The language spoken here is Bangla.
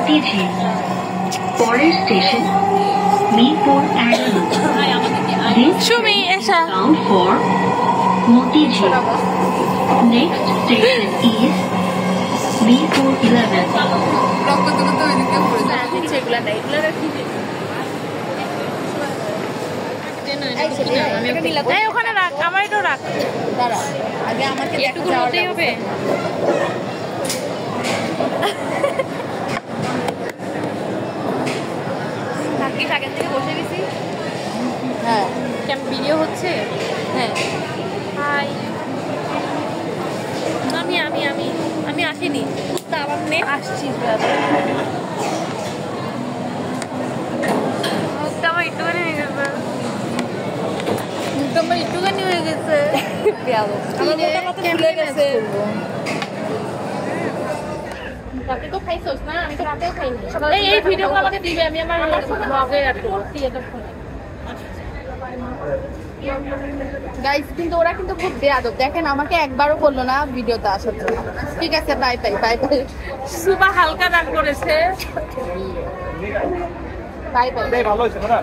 মতিঝিল। পরের স্টেশন মিরপুর 11। সুমি এসা Bound for Motijhil. Next station is Mirpur 11. ওখানে রাখ, আমার এটাও রাখ। দাঁড়া, আগে আমাকে এটুকু হতেই হবে। ভাগ্যিস আগের থেকে বসে গেছি। হ্যাঁ, কেমন ভিডিও হচ্ছে? হ্যাঁ। হাই, আমি আমি আমি আমি আসিনি, তা আমার মেয়ে আসছি। মুখটা আমার একটুখানি হয়ে গেছে, মুখটা আমার একটুখানি হয়ে গেছে। আমার মোটা কথা ফুলে গেছে। রাতে তো খাইছোস না? আমি তো রাতেও খাইনি। এই ভিডিওগুলো আমাকে দিবে, আমি আমার ব্লগে অ্যাড করব। গাইস, কিন্তু ওরা কিন্তু খুব বেয়াদব। দেখেন, আমাকে একবারও বললো না ভিডিওতে আসার জন্য। ঠিক আছে, বাই বাই বাই বাই। সুবা হালকা রাগ করেছে। Bye bye. ভালো হয়েছে না?